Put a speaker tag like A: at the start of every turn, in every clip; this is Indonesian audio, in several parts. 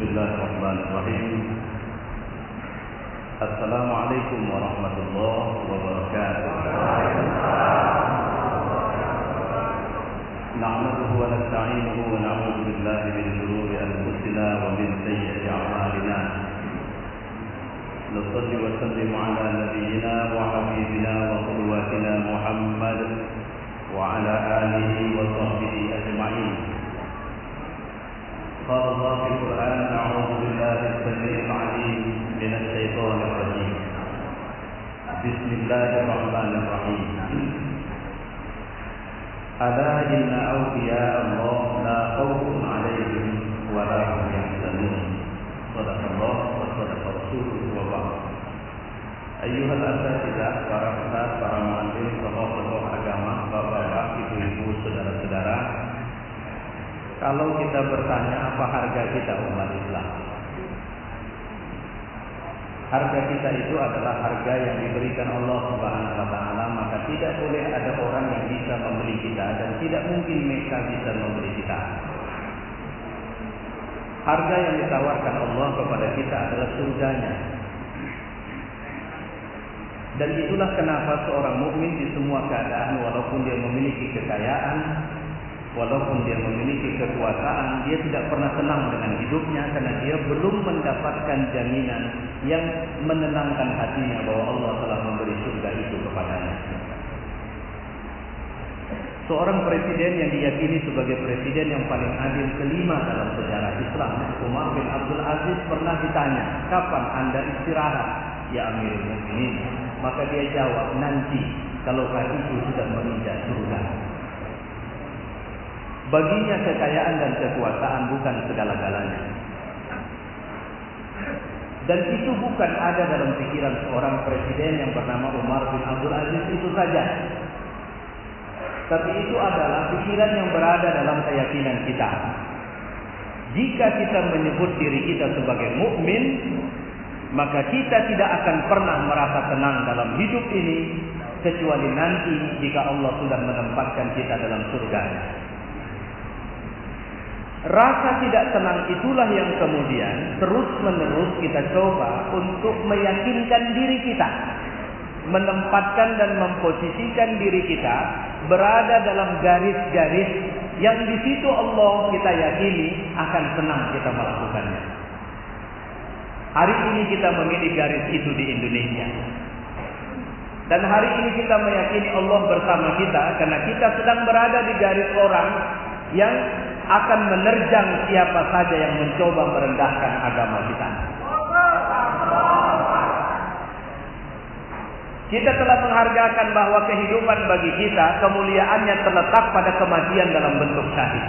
A: Bismillahirrahmanirrahim. Assalamualaikum warahmatullahi wabarakatuh. Nahmaduhu wa nasta'inuhu wa na'udzu billahi min shururi anfusina wa min sayyiati a'malina. Nusalli wa nusallimu ala nabiyyina wa habibina wa qudwatina Muhammad wa ala alihi wa sahbihi ajma'in. قال الله في القرآن: أعوذ بالله السميع العليم من الشيطان الرجيم. بسم الله الرحمن الرحيم. ألا إن أولياء الله لا خوف عليهم ولا هم يحزنون. صدق الله وصدق رسوله وبعد. أيها الأساتذة, para ustaz, para muallim, tokoh-tokoh agama, bapak-bapak, ibu-ibu, saudara-saudara, kalau kita bertanya apa harga kita umat Islam, harga kita itu adalah harga yang diberikan Allah Subhanahu wa taala, maka tidak boleh ada orang yang bisa membeli kita dan tidak mungkin mereka bisa membeli kita. Harga yang ditawarkan Allah kepada kita adalah surganya. Dan itulah kenapa seorang mukmin di semua keadaan, walaupun dia memiliki kekayaan, walaupun dia memiliki kekuasaan, dia tidak pernah senang dengan hidupnya karena dia belum mendapatkan jaminan yang menenangkan hatinya bahwa Allah telah memberi surga itu kepadanya. Seorang presiden yang diyakini sebagai presiden yang paling adil kelima dalam sejarah Islam, Umar bin Abdul Aziz, pernah ditanya, "Kapan Anda istirahat, ya Amirul Mukminin?" Maka dia jawab, "Nanti kalau hatiku sudah menginjak surga." Baginya kekayaan dan kekuasaan bukan segala-galanya. Dan itu bukan ada dalam pikiran seorang presiden yang bernama Umar bin Abdul Aziz itu saja. Tapi itu adalah pikiran yang berada dalam keyakinan kita. Jika kita menyebut diri kita sebagai mukmin, maka kita tidak akan pernah merasa tenang dalam hidup ini kecuali nanti jika Allah sudah menempatkan kita dalam surga. Rasa tidak tenang itulah yang kemudian terus-menerus kita coba untuk meyakinkan diri kita, menempatkan dan memposisikan diri kita berada dalam garis-garis yang di situ Allah kita yakini akan senang kita melakukannya. Hari ini kita memilih garis itu di Indonesia. Dan hari ini kita meyakini Allah bersama kita karena kita sedang berada di garis orang yang akan menerjang siapa saja yang mencoba merendahkan agama kita. Kita telah menghargakan bahwa kehidupan bagi kita, kemuliaannya terletak pada kematian dalam bentuk syahid.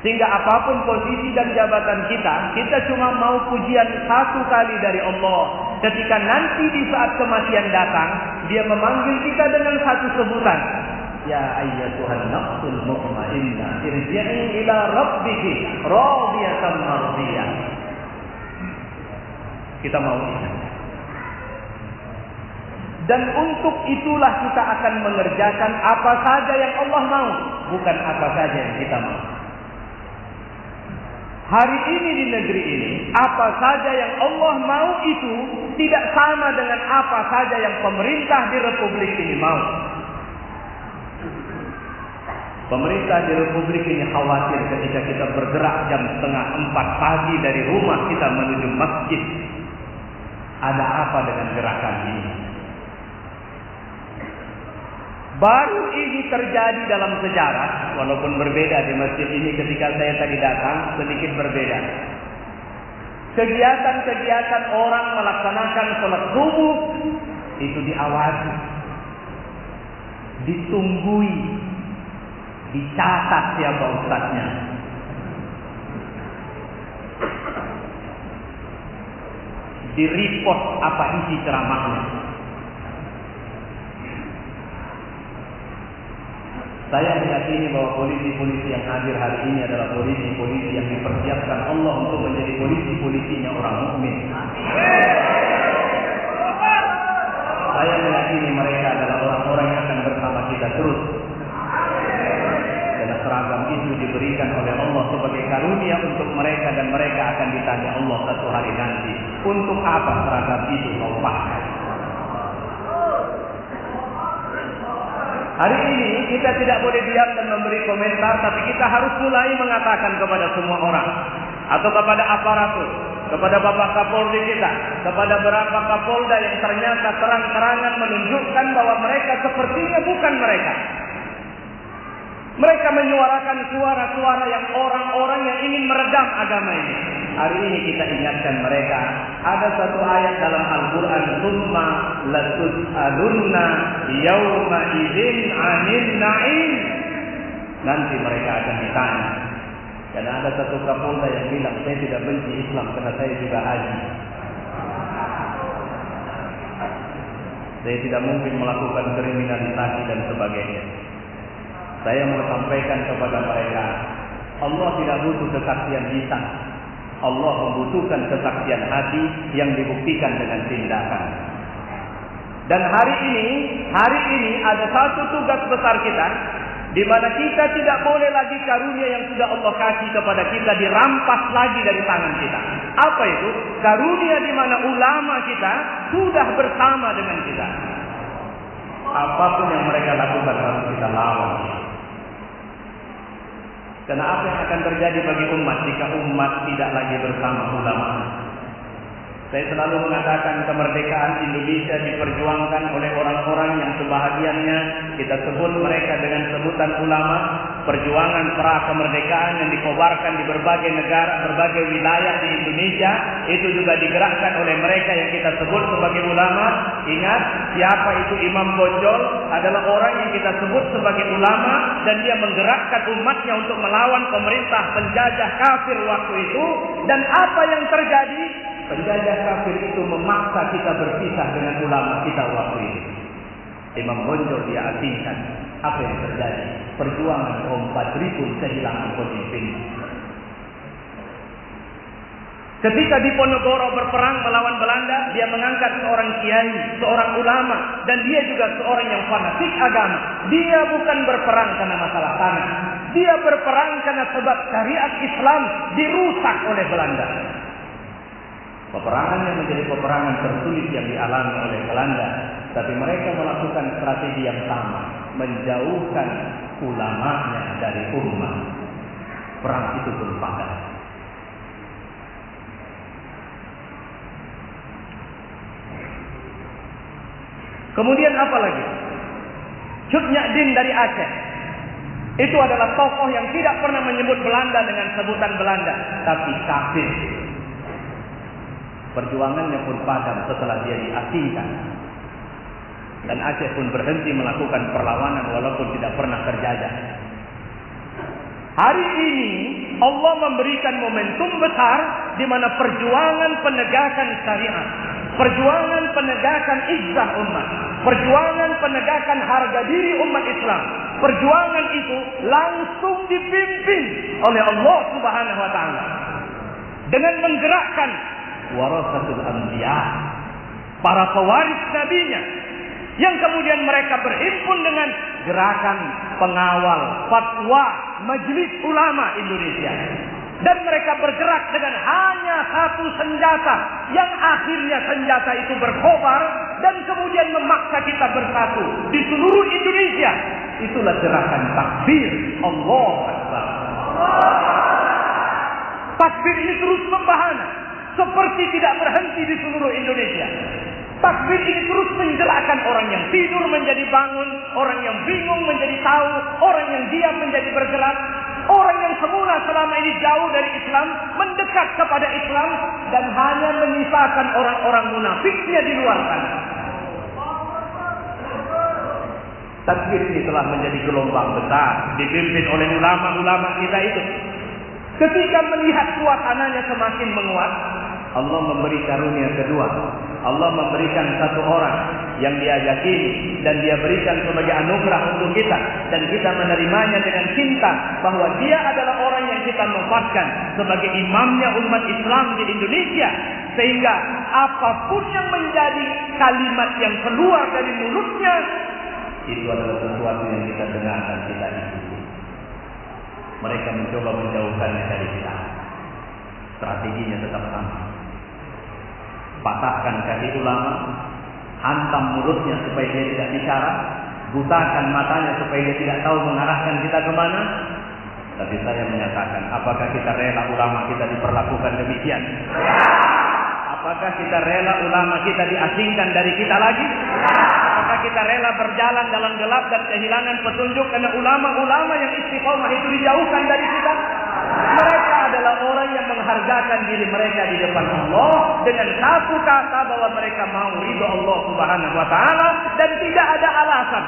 A: Sehingga apapun posisi dan jabatan kita, kita cuma mau pujian satu kali dari Allah. Ketika nanti di saat kematian datang, Dia memanggil kita dengan satu sebutan. Ya ayyatuhan nafsul mutmainnah, irji'i ila rabbiki radiyatan mardiyah. Kita mau ini. Dan untuk itulah kita akan mengerjakan apa saja yang Allah mau, bukan apa saja yang kita mau. Hari ini di negeri ini, apa saja yang Allah mau itu tidak sama dengan apa saja yang pemerintah di republik ini mau. Pemerintah di republik ini khawatir ketika kita bergerak jam 3:30 pagi dari rumah kita menuju masjid. Ada apa dengan gerakan ini? Baru ini terjadi dalam sejarah, walaupun berbeda di masjid ini ketika saya tadi datang, sedikit berbeda. Kegiatan-kegiatan orang melaksanakan sholat subuh itu diawasi, ditunggui, dicatat siapa ustadznya. Di-report apa isi ceramahnya. Saya meyakini bahwa polisi-polisi yang hadir hari ini adalah polisi-polisi yang dipersiapkan Allah untuk menjadi polisi-polisinya orang mukmin. Saya meyakini mereka adalah orang-orang yang akan bersama kita terus. Karena seragam itu diberikan oleh Allah sebagai karunia untuk mereka, dan mereka akan ditanya Allah satu hari nanti, untuk apa seragam itu kau pakai? Hari ini kita tidak boleh diam dan memberi komentar, tapi kita harus mulai mengatakan kepada semua orang, atau kepada aparatur, kepada Bapak Kapolri kita, kepada beberapa Kapolda yang ternyata terang-terangan menunjukkan bahwa mereka sepertinya bukan mereka. Mereka menyuarakan suara-suara yang orang-orang yang ingin meredam agama ini. Hari ini kita ingatkan mereka, ada satu ayat dalam Al-Quran, "Tsumma latus'alunna yawma idzin 'anil na'im." Nanti mereka akan ditanya. Dan ada satu Kapolda yang bilang, saya tidak benci Islam karena saya juga haji. Saya tidak mungkin melakukan kriminalisasi dan sebagainya. Saya mau sampaikan kepada mereka, Allah tidak butuh kesaksian lisan. Allah membutuhkan kesaksian hati yang dibuktikan dengan tindakan. Dan hari ini ada satu tugas besar kita, di mana kita tidak boleh lagi karunia yang sudah Allah kasih kepada kita dirampas lagi dari tangan kita. Apa itu? Karunia di mana ulama kita sudah bersama dengan kita. Apapun yang mereka lakukan harus kita lawan. Karena apa yang akan terjadi bagi umat jika umat tidak lagi bersama ulama? Saya selalu mengatakan kemerdekaan Indonesia diperjuangkan oleh orang-orang yang sebahagiannya kita sebut mereka dengan sebutan ulama. Perjuangan pra kemerdekaan yang dikobarkan di berbagai negara, berbagai wilayah di Indonesia, itu juga digerakkan oleh mereka yang kita sebut sebagai ulama. Ingat, siapa itu Imam Bonjol? Adalah orang yang kita sebut sebagai ulama, dan dia menggerakkan umatnya untuk melawan pemerintah penjajah kafir waktu itu. Dan apa yang terjadi? Penjajah kafir itu memaksa kita berpisah dengan ulama kita waktu itu. Imam Bonjol dia asingkan. Apa yang terjadi? Perjuangan kaum Badri pun kehilangan pemimpin. Ketika Diponegoro berperang melawan Belanda, dia mengangkat seorang kiai, seorang ulama, dan dia juga seorang yang fanatik agama. Dia bukan berperang karena masalah tanah. Dia berperang karena sebab syariat Islam dirusak oleh Belanda. Peperangan yang menjadi peperangan tersulit yang dialami oleh Belanda, tapi mereka melakukan strategi yang sama, menjauhkan ulamanya dari umat. Perang itu pun padam. Kemudian apa lagi? Cut Nyak Dien dari Aceh. Itu adalah tokoh yang tidak pernah menyebut Belanda dengan sebutan Belanda, tapi kafir. Perjuangannya pun padam setelah dia diasingkan. Dan Aceh pun berhenti melakukan perlawanan walaupun tidak pernah terjajah. Hari ini Allah memberikan momentum besar di mana perjuangan penegakan syariat, perjuangan penegakan izzah umat, perjuangan penegakan harga diri umat Islam, perjuangan itu langsung dipimpin oleh Allah Subhanahu wa taala dengan menggerakkan warasatul anbiya, para pewaris nabinya, yang kemudian mereka berhimpun dengan gerakan pengawal fatwa Majelis Ulama Indonesia, dan mereka bergerak dengan hanya satu senjata, yang akhirnya senjata itu berkobar dan kemudian memaksa kita bersatu di seluruh Indonesia. Itulah gerakan takbir. Allah Akbar. Takbir ini terus membahana, seperti tidak berhenti di seluruh Indonesia. Takbir ini terus menggerakkan orang yang tidur menjadi bangun, orang yang bingung menjadi tahu, orang yang diam menjadi bergerak, orang yang semula selama ini jauh dari Islam mendekat kepada Islam, dan hanya menyisakan orang-orang munafiknya di luar sana. Takbir ini telah menjadi gelombang besar dipimpin oleh ulama-ulama kita itu. Ketika melihat suasananya semakin menguat, Allah memberi karunia kedua. Allah memberikan satu orang yang dia yakini dan dia berikan sebagai anugerah untuk kita, dan kita menerimanya dengan cinta, bahwa dia adalah orang yang kita manfaatkan sebagai imamnya umat Islam di Indonesia, sehingga apapun yang menjadi kalimat yang keluar dari mulutnya, itu adalah sesuatu yang kita dengarkan, kita ikuti. mereka mencoba menjauhkannya dari kita. Strateginya tetap sama. Patahkan kaki ulama, hantam mulutnya supaya dia tidak bicara, butakan matanya supaya dia tidak tahu mengarahkan kita kemana. Tapi saya menyatakan, apakah kita rela ulama kita diperlakukan demikian? Apakah kita rela ulama kita diasingkan dari kita lagi? Apakah kita rela berjalan dalam gelap dan kehilangan petunjuk karena ulama-ulama yang istiqomah itu dijauhkan dari kita? Mereka adalah orang yang menghargakan diri mereka di depan Allah dengan satu kata bahwa mereka mau ridho Allah Subhanahu wa taala, dan tidak ada alasan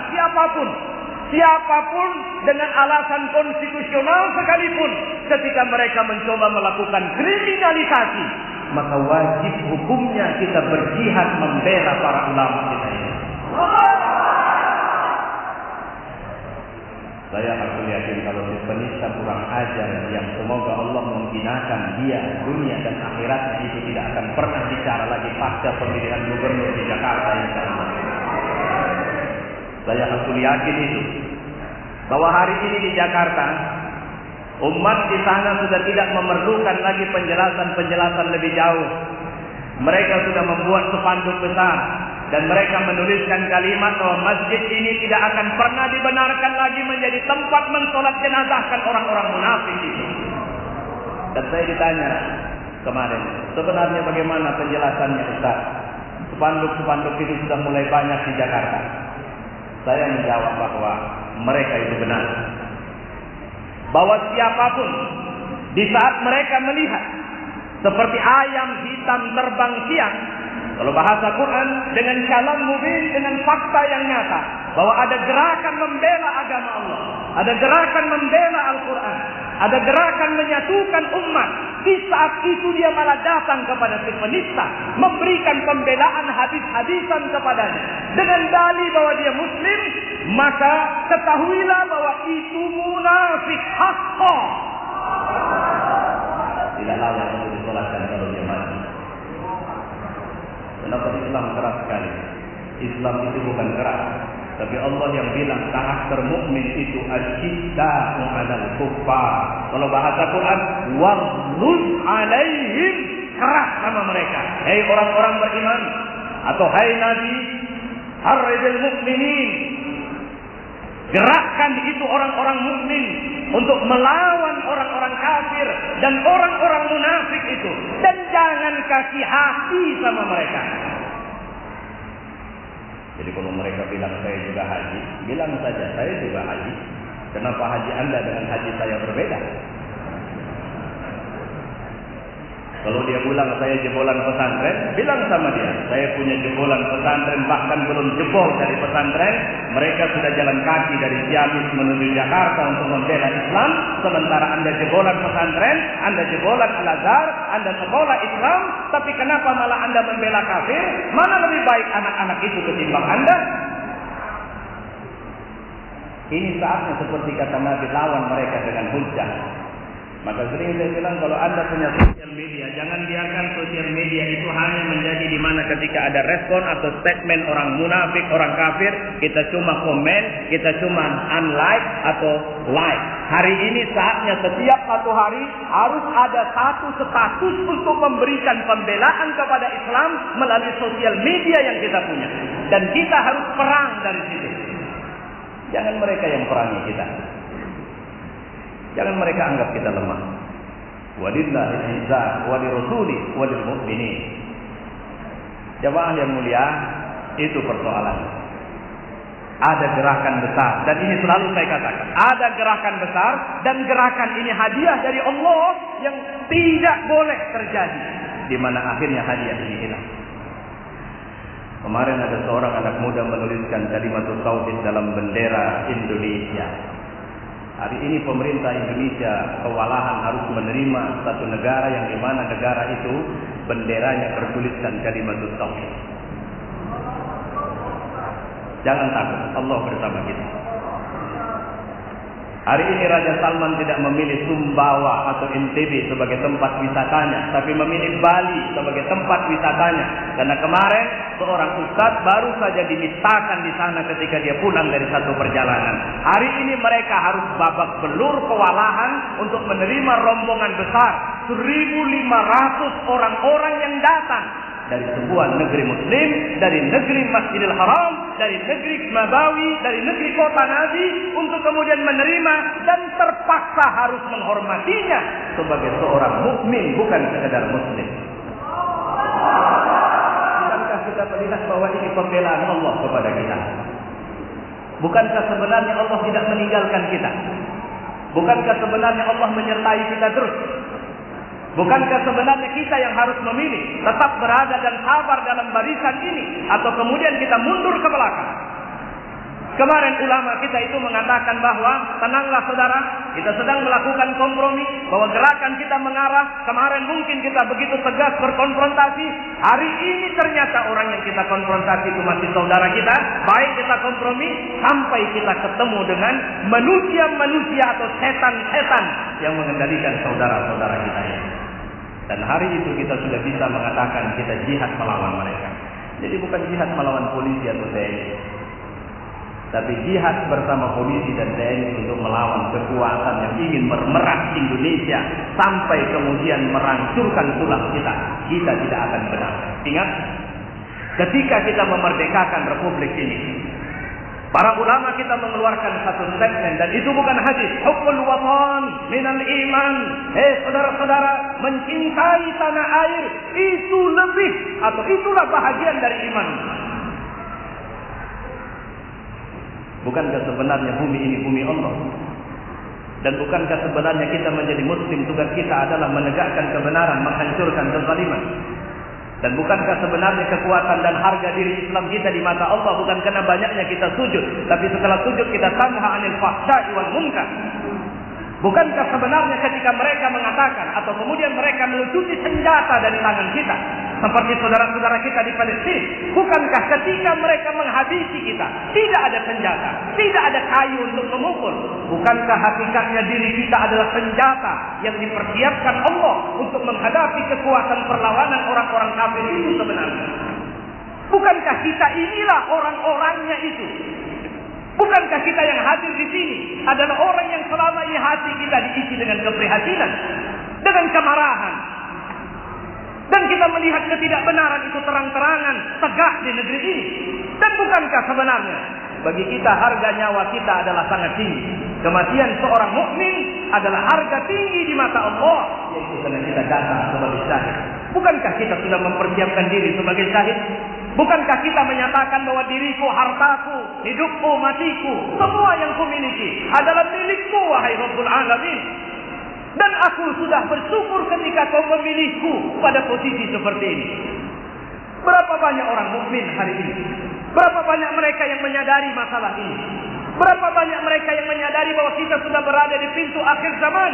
A: siapapun dengan alasan konstitusional sekalipun ketika mereka mencoba melakukan kriminalisasi, maka wajib hukumnya kita berjihad membela para ulama kita ini. Saya harus yakin kalau si penista kurang ajar yang semoga Allah menghinakan dia dunia dan akhiratnya itu tidak akan pernah bicara lagi pasca pemilihan gubernur di Jakarta yang sekarang. Saya harus yakin itu bahwa hari ini di Jakarta umat di sana sudah tidak memerlukan lagi penjelasan lebih jauh. Mereka sudah membuat spanduk besar dan mereka menuliskan kalimat bahwa masjid ini tidak akan pernah dibenarkan lagi menjadi tempat mensolat jenazahkan orang-orang munafik itu. Dan saya ditanya kemarin, sebenarnya bagaimana penjelasannya Ustaz? Spanduk-spanduk itu sudah mulai banyak di Jakarta. Saya menjawab bahwa mereka itu benar. Bahwa siapapun di saat mereka melihat seperti ayam hitam terbang siang, kalau bahasa Quran dengan kalam mubin, dengan fakta yang nyata bahwa ada gerakan membela agama Allah, ada gerakan membela Al-Quran, ada gerakan menyatukan umat. Di saat itu dia malah datang kepada si penista, memberikan pembelaan hadis-hadisan kepadanya dengan dalih bahwa dia muslim, maka ketahuilah bahwa itu munafik hakka. Tidak layak untuk disolatkan kalau dia mati. Kenapa Islam keras sekali? Islam itu bukan keras, tapi Allah yang bilang karakter mukmin itu asyidda'u 'alal kuffar. Kalau bahasa Quran, waghluz 'alaihim, keras sama mereka. Hei orang-orang beriman, atau hai Nabi, harridil mukminin, gerakkan itu orang-orang mukmin untuk melawan orang-orang kafir dan orang-orang munafik itu, dan jangan kasih hati sama mereka. Jadi kalau mereka bilang saya juga haji, bilang saja saya juga haji. Kenapa haji Anda dengan haji saya berbeda? Kalau dia bilang saya jebolan pesantren, bilang sama dia, saya punya jebolan pesantren, bahkan belum jebol dari pesantren. Mereka sudah jalan kaki dari Ciamis menuju Jakarta untuk membela Islam, sementara Anda jebolan pesantren, Anda jebolan Al-Azhar, Anda sekolah Islam, tapi kenapa malah Anda membela kafir? Mana lebih baik anak-anak itu ketimbang Anda? Ini saatnya seperti kata Nabi, lawan mereka dengan hujjah. Maka sering saya bilang, kalau Anda punya sosial media, jangan biarkan sosial media itu hanya menjadi di mana ketika ada respon atau statement orang munafik, orang kafir, kita cuma komen, kita cuma unlike atau like. Hari ini saatnya setiap satu hari harus ada satu status untuk memberikan pembelaan kepada Islam melalui sosial media yang kita punya. Dan kita harus perang dari situ. Jangan mereka yang perangi kita. Jangan mereka anggap kita lemah. Walillahil izzah wa lirasuli wa lil mu'minin. Jamaah yang mulia, itu persoalan. Ada gerakan besar, dan ini selalu saya katakan, ada gerakan besar, dan gerakan ini hadiah dari Allah yang tidak boleh terjadi, di mana akhirnya hadiah ini hilang. Kemarin ada seorang anak muda menuliskan kalimatul tauhid dalam bendera Indonesia. Hari ini pemerintah Indonesia kewalahan harus menerima satu negara yang di mana negara itu benderanya bertuliskan kalimatul tauhid. Jangan takut, Allah bersama kita. Hari ini Raja Salman tidak memilih Sumbawa atau NTB sebagai tempat wisatanya, tapi memilih Bali sebagai tempat wisatanya. Karena kemarin seorang ustadz baru saja dinistakan di sana ketika dia pulang dari satu perjalanan. Hari ini mereka harus babak belur kewalahan untuk menerima rombongan besar 1.500 orang-orang yang datang dari sebuah negeri Muslim, dari negeri Masjidil Haram, dari negeri Nabawi, dari negeri kota Nabi, untuk kemudian menerima dan terpaksa harus menghormatinya sebagai seorang mukmin, bukan sekedar Muslim. Bukankah kita melihat bahwa ini pembelaan Allah kepada kita? Bukankah sebenarnya Allah tidak meninggalkan kita? Bukankah sebenarnya Allah menyertai kita terus? Bukankah sebenarnya kita yang harus memilih tetap berada dan sabar dalam barisan ini, atau kemudian kita mundur ke belakang? Kemarin ulama kita itu mengatakan bahwa tenanglah saudara, kita sedang melakukan kompromi, bahwa gerakan kita mengarah. Kemarin mungkin kita begitu tegas berkonfrontasi, hari ini ternyata orang yang kita konfrontasi itu masih saudara kita. Baik kita kompromi sampai kita ketemu dengan manusia-manusia atau setan-setan yang mengendalikan saudara-saudara kita ini. Dan hari itu kita sudah bisa mengatakan kita jihad melawan mereka. Jadi bukan jihad melawan polisi atau TNI, tapi jihad bersama polisi dan TNI untuk melawan kekuatan yang ingin memeras Indonesia sampai kemudian merancurkan tulang kita. Kita tidak akan benar. Ingat, ketika kita memerdekakan Republik ini, para ulama kita mengeluarkan satu statement, dan itu bukan hadis. Hubbul watan minal iman. Saudara-saudara, mencintai tanah air itu lebih, atau itulah bahagian dari iman. Bukankah sebenarnya bumi ini bumi Allah? Dan bukankah sebenarnya kita menjadi muslim, tugas kita adalah menegakkan kebenaran, menghancurkan kezaliman? Dan bukankah sebenarnya kekuatan dan harga diri Islam kita di mata Allah bukan karena banyaknya kita sujud, tapi setelah sujud kita tanha anil fahsya'i wal munkar? Bukankah sebenarnya ketika mereka mengatakan atau kemudian mereka melucuti senjata dari tangan kita, seperti saudara-saudara kita di Palestina, bukankah ketika mereka menghabisi kita tidak ada senjata, tidak ada kayu untuk memukul? Bukankah hakikatnya diri kita adalah senjata yang dipersiapkan Allah untuk menghadapi kekuatan perlawanan orang-orang kafir itu sebenarnya? Bukankah kita inilah orang-orangnya itu? Bukankah kita yang hadir di sini adalah orang yang selama ini hati kita diisi dengan keprihatinan, dengan kemarahan, dan kita melihat ketidakbenaran itu terang-terangan tegak di negeri ini? Dan bukankah sebenarnya bagi kita harga nyawa kita adalah sangat tinggi? Kematian seorang mukmin adalah harga tinggi di mata Allah, yaitu karena kita datang sebagai syahid. Bukankah kita sudah mempersiapkan diri sebagai syahid? Bukankah kita menyatakan bahwa diriku, hartaku, hidupku, matiku, semua yang kumiliki adalah milikmu, wahai Rabbul Alamin? Dan aku sudah bersyukur ketika kau memilihku pada posisi seperti ini. Berapa banyak orang mukmin hari ini? Berapa banyak mereka yang menyadari masalah ini? Berapa banyak mereka yang menyadari bahwa kita sudah berada di pintu akhir zaman?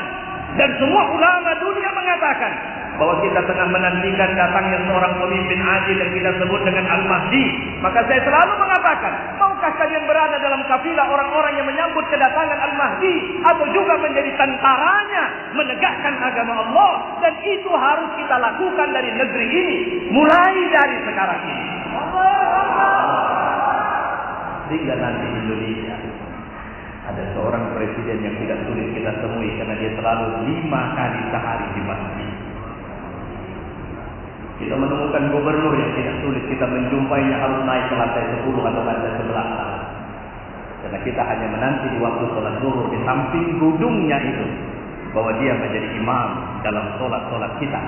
A: Dan semua ulama dunia mengatakan bahwa kita tengah menantikan datangnya seorang pemimpin adil yang kita sebut dengan Al-Mahdi. Maka saya selalu mengatakan, maukah kalian berada dalam kafilah orang-orang yang menyambut kedatangan Al-Mahdi, atau juga menjadi tentaranya menegakkan agama Allah? Dan itu harus kita lakukan dari negeri ini, mulai dari sekarang ini. Sehingga nanti Indonesia ada seorang presiden yang tidak sulit kita temui, karena dia selalu 5 kali sehari di masjid. Kita menemukan gubernur yang tidak sulit kita menjumpainya harus naik ke lantai 10 atau lantai 11. Karena kita hanya menanti di waktu sholat zuhur di samping gedungnya itu, bahwa dia menjadi imam dalam sholat-sholat kita.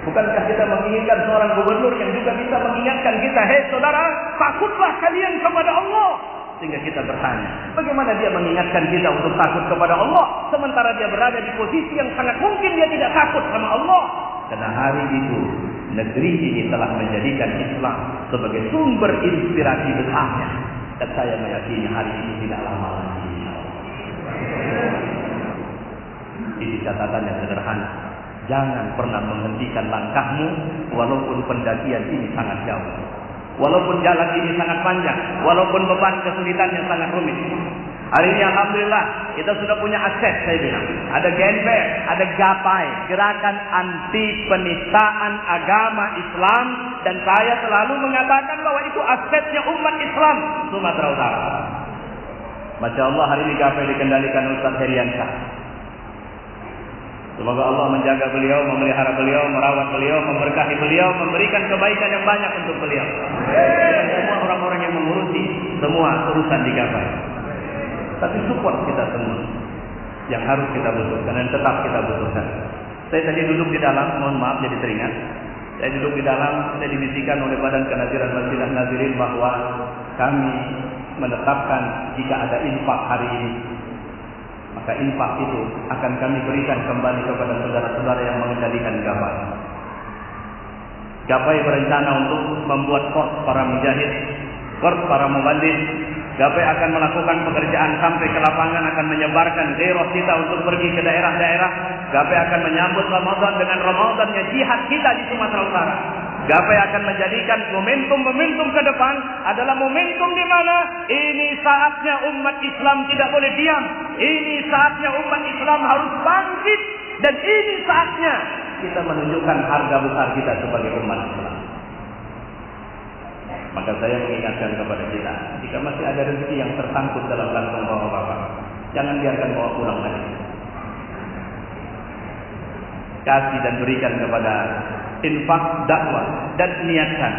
A: Bukankah kita menginginkan seorang gubernur yang juga bisa mengingatkan kita, hei saudara, takutlah kalian kepada Allah? Sehingga kita bertanya, bagaimana dia mengingatkan kita untuk takut kepada Allah, sementara dia berada di posisi yang sangat mungkin dia tidak takut sama Allah? Karena hari itu negeri ini telah menjadikan Islam sebagai sumber inspirasi besarnya. Dan saya meyakini hari ini tidak lama lagi. Ini catatan yang sederhana. Jangan pernah menghentikan langkahmu walaupun pendakian ini sangat jauh. Walaupun jalan ini sangat panjang, walaupun beban kesulitannya sangat rumit. Hari ini alhamdulillah kita sudah punya akses, saya bilang. Ada GNPR, ada GAPAI, Gerakan Anti Penistaan Agama Islam, dan saya selalu mengatakan bahwa itu aksesnya umat Islam Sumatera Utara. Masya Allah, hari ini GAPAI dikendalikan Ustaz Heriansyah. Semoga Allah menjaga beliau, memelihara beliau, merawat beliau, memberkahi beliau, memberikan kebaikan yang banyak untuk beliau. Dan semua orang-orang yang mengurusi semua urusan di GAPAI. Tapi support kita semua yang harus kita butuhkan dan tetap kita butuhkan. Saya tadi duduk di dalam, mohon maaf jadi teringat. Saya duduk di dalam, saya dibisikkan oleh Badan Kenaziran Masjidah Nazirin bahwa kami menetapkan jika ada infak hari ini, maka infak itu akan kami berikan kembali kepada saudara-saudara yang mengendalikan GAPAI. GAPAI berencana untuk membuat kors para mujahid, kors para mubadis. GAPAI akan melakukan pekerjaan sampai ke lapangan, akan menyebarkan giroh kita untuk pergi ke daerah-daerah. GAPAI akan menyambut Ramadan dengan Ramadannya jihad kita di Sumatera Utara. GAPAI akan menjadikan momentum-momentum ke depan adalah momentum di mana ini saatnya umat Islam tidak boleh diam. Ini saatnya umat Islam harus bangkit, dan ini saatnya kita menunjukkan harga besar kita sebagai umat Islam. Maka saya mengingatkan kepada kita, jika masih ada rezeki yang tersangkut dalam kantong bapak-bapak, jangan biarkan bawa pulang lagi. Kasih dan berikan kepada infak dakwah, dan niatkan.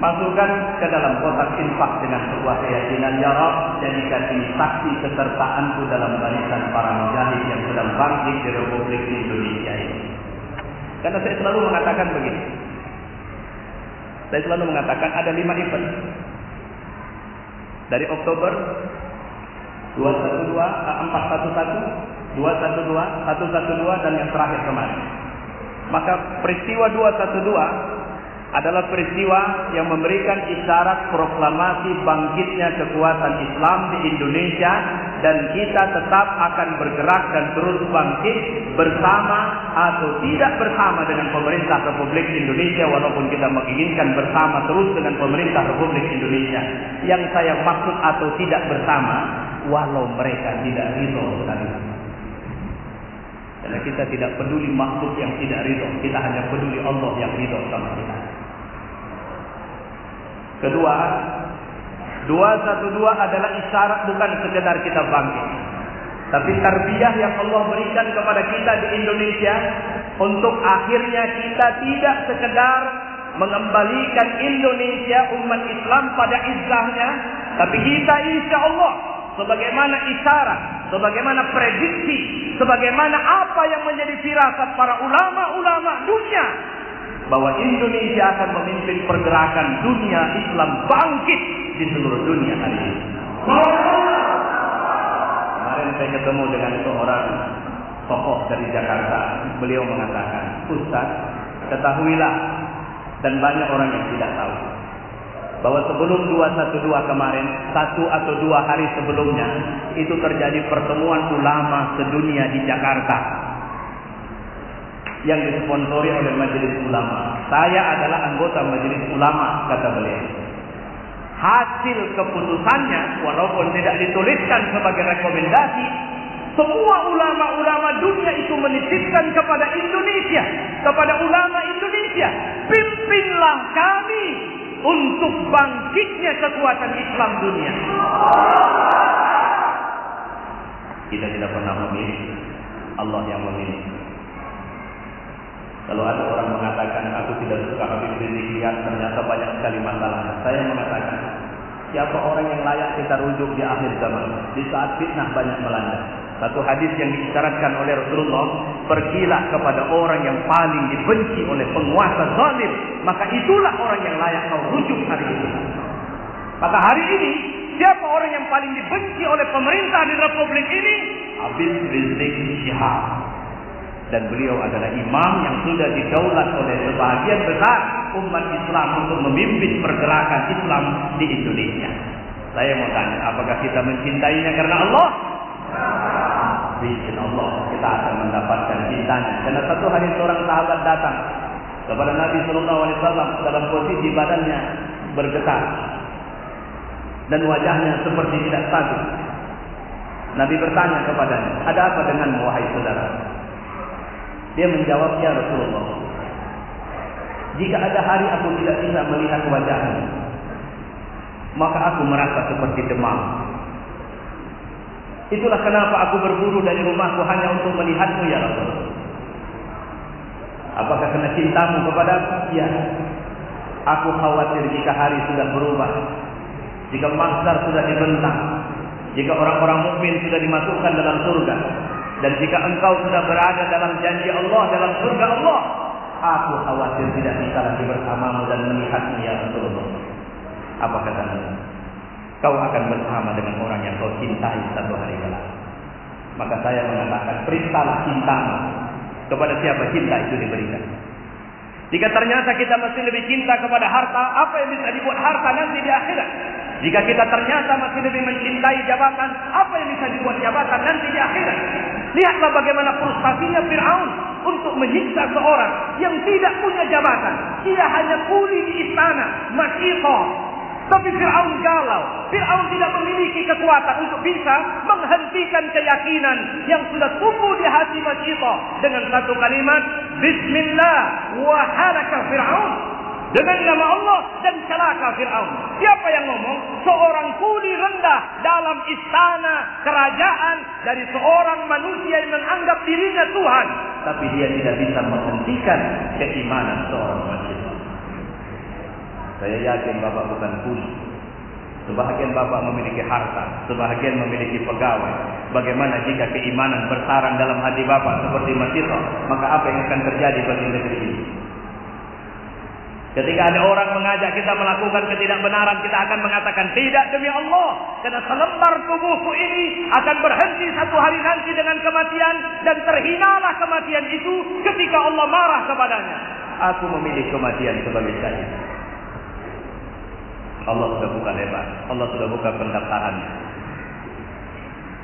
A: Masukkan ke dalam kotak infak dengan sebuah keyakinan, ya Rabb, jadikan ini saksi kesertaanku dalam barisan para mujahid yang sedang bangkit di Republik Indonesia ini. Karena saya selalu mengatakan begini. Saya selalu mengatakan ada 5 event. Dari Oktober 411, 212, 112 dan yang terakhir kemarin. Maka peristiwa 212 adalah peristiwa yang memberikan isyarat proklamasi bangkitnya kekuatan Islam di Indonesia, dan kita tetap akan bergerak dan terus bangkit bersama atau tidak bersama dengan pemerintah Republik Indonesia, walaupun kita menginginkan bersama terus dengan pemerintah Republik Indonesia. Yang saya maksud atau tidak bersama, walau mereka tidak ridho sekali. Karena kita tidak peduli makhluk yang tidak ridho, kita hanya peduli Allah yang ridho sama kita. Kedua, 212 adalah isyarat bukan sekedar kita bangkit, tapi tarbiyah yang Allah berikan kepada kita di Indonesia untuk akhirnya kita tidak sekedar mengembalikan Indonesia umat Islam pada izzahnya, tapi kita insya Allah sebagaimana isyarat, sebagaimana prediksi, sebagaimana apa yang menjadi firasat para ulama-ulama dunia, bahwa Indonesia akan memimpin pergerakan dunia Islam bangkit di seluruh dunia hari ini. Kemarin saya ketemu dengan seorang tokoh dari Jakarta. Beliau mengatakan, Ustaz, ketahuilah, dan banyak orang yang tidak tahu, bahwa sebelum 212 kemarin, 1 atau 2 hari sebelumnya, itu terjadi pertemuan ulama sedunia di Jakarta yang disponsori oleh Majelis Ulama. Saya adalah anggota Majelis Ulama, kata beliau. Hasil keputusannya, walaupun tidak dituliskan sebagai rekomendasi, semua ulama-ulama dunia itu menitipkan kepada Indonesia, kepada ulama Indonesia, pimpinlah kami untuk bangkitnya kekuatan Islam dunia. Kita tidak pernah memilih, Allah yang memilih. Kalau ada orang mengatakan aku tidak suka Habib Rizik Syihab, ternyata banyak sekali masalah. Saya mengatakan, siapa orang yang layak kita rujuk di akhir zaman, di saat fitnah banyak melanda? Satu hadis yang diisyaratkan oleh Rasulullah, pergilah kepada orang yang paling dibenci oleh penguasa zalim, maka itulah orang yang layak kau rujuk hari ini. Maka hari ini, siapa orang yang paling dibenci oleh pemerintah di Republik ini? Habib Rizik Syihab. Dan beliau adalah imam yang sudah didaulat oleh sebahagian besar umat Islam untuk memimpin pergerakan Islam di Indonesia. Saya mau tanya, apakah kita mencintainya karena Allah? Izin Allah, kita akan mendapatkan cintanya. Karena satu hari seorang sahabat datang kepada Nabi SAW dalam posisi badannya bergetar dan wajahnya seperti tidak stabil. Nabi bertanya kepadanya, ada apa denganmu wahai saudara? Dia menjawab, ya Rasulullah, jika ada hari aku tidak bisa melihat wajahmu, maka aku merasa seperti demam. Itulah kenapa aku berburu dari rumahku hanya untuk melihatmu ya Rasulullah. Apakah kena cintamu kepadaku? Ya. Aku khawatir jika hari sudah berubah, jika mahsyar sudah dibentang, jika orang-orang mukmin sudah dimasukkan dalam surga, dan jika engkau sudah berada dalam janji Allah, dalam surga Allah, aku khawatir tidak bisa lagi bersamamu dan melihatmu ya Rasulullah. Apa kata Nabi? Kau akan bersama dengan orang yang kau cintai satu hari kelak. Maka saya mengatakan, periksalah cintamu kepada siapa cinta itu diberikan. Jika ternyata kita masih lebih cinta kepada harta, apa yang bisa dibuat harta nanti di akhirat? Jika kita ternyata masih lebih mencintai jabatan, apa yang bisa dibuat jabatan nanti di akhirat? Lihatlah bagaimana frustasinya Fir'aun untuk menyiksa seorang yang tidak punya jabatan. Dia hanya kuli di istana, Masyitah. Tapi Fir'aun galau. Fir'aun tidak memiliki kekuatan untuk bisa menghentikan keyakinan yang sudah tumbuh di hati Masyitah dengan satu kalimat, Bismillah wa halaka Fir'aun. Dengan nama Allah dan celaka Fir'aun. Siapa yang ngomong? Seorang kuli rendah dalam istana kerajaan dari seorang manusia yang menganggap dirinya Tuhan. Tapi dia tidak bisa menghentikan keimanan seorang manusia. Saya yakin Bapak bukan kuli. Sebahagian Bapak memiliki harta, sebahagian memiliki pegawai. Bagaimana jika keimanan bersarang dalam hati Bapak seperti Masyitah? Maka apa yang akan terjadi bagi negeri ini? Ketika ada orang mengajak kita melakukan ketidakbenaran, kita akan mengatakan tidak demi Allah. Karena selembar tubuhku ini akan berhenti satu hari nanti dengan kematian. Dan terhinalah kematian itu ketika Allah marah kepadanya. Aku memilih kematian sebagai syahid. Allah sudah buka lebar. Allah sudah buka pendaftarannya.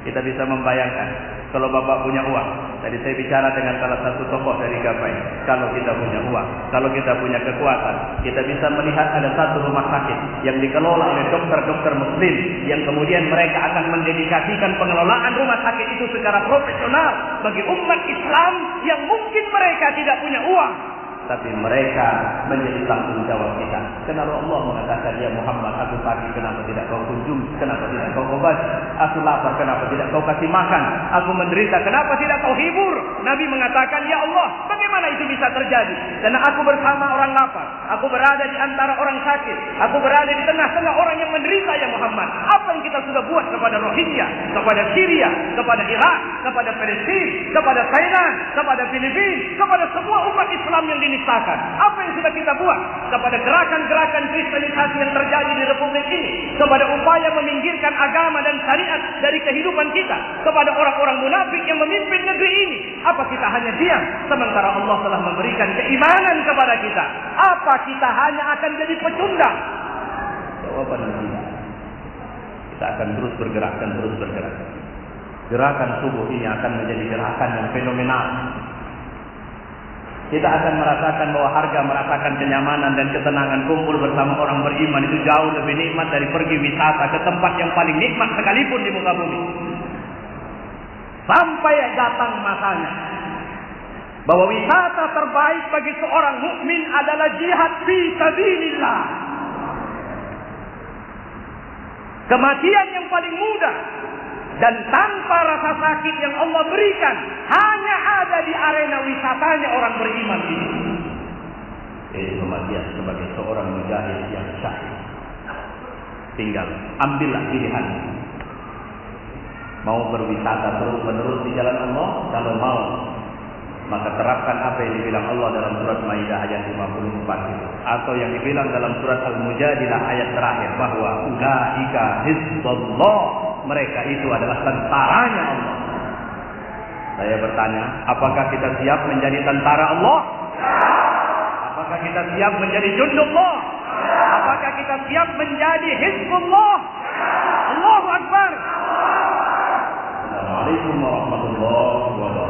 A: Kita bisa membayangkan kalau Bapak punya uang. Tadi saya bicara dengan salah satu tokoh dari Gapai. Kalau kita punya uang, kalau kita punya kekuatan, kita bisa melihat ada satu rumah sakit yang dikelola oleh dokter-dokter muslim, yang kemudian mereka akan mendedikasikan pengelolaan rumah sakit itu secara profesional bagi umat Islam yang mungkin mereka tidak punya uang. Tapi mereka menjadi tanggung jawab kita. Kenapa Allah mengatakan, ya Muhammad, aku sakit, kenapa tidak kau kunjungi? Kenapa tidak kau obati? Aku lapar, kenapa tidak kau kasih makan? Aku menderita, kenapa tidak kau hibur? Nabi mengatakan, ya Allah, bagaimana itu bisa terjadi? Karena aku bersama orang lapar, aku berada di antara orang sakit, aku berada di tengah-tengah orang yang menderita ya Muhammad. Apa yang kita sudah buat kepada Rohingya, kepada Syria, kepada Irak, kepada Palestina, kepada Thailand, kepada Filipina, kepada semua umat Islam yang dinistakan. Apa yang sudah kita buat kepada gerakan-gerakan kristenisasi yang terjadi di Republik ini, kepada upaya meminggirkan agama dan syariat dari kehidupan kita, kepada orang-orang munafik yang memimpin negeri ini. Apa kita hanya diam sementara Allah telah memberikan keimanan kepada kita? Apa kita hanya akan jadi pecundang? Jawabannya tidak. Kita akan terus bergerak dan terus bergerak. Gerakan subuh ini akan menjadi gerakan yang fenomenal. Kita akan merasakan bahwa harga merasakan kenyamanan dan ketenangan kumpul bersama orang beriman itu jauh lebih nikmat dari pergi wisata ke tempat yang paling nikmat sekalipun di muka bumi. Sampai datang masanya bahwa wisata terbaik bagi seorang mukmin adalah jihad fi sabilillah. Kematian yang paling mudah dan tanpa rasa sakit yang Allah berikan hanya ada di arena wisatanya orang beriman ini. Kematian sebagai seorang mujahid yang syahid. Tinggal ambillah pilihan. Mau berwisata terus-menerus di jalan Allah? Kalau mau, maka terapkan apa yang dibilang Allah dalam surat Maidah ayat 54 itu. Atau yang dibilang dalam surat Al-Mujadilah ayat terakhir bahwa ulaika hizbullah. Mereka itu adalah tentaranya Allah. Saya bertanya, apakah kita siap menjadi tentara Allah? Apakah kita siap menjadi jundullah? Apakah kita siap menjadi hizbullah? Allahu Akbar. Assalamualaikum warahmatullahi wabarakatuh.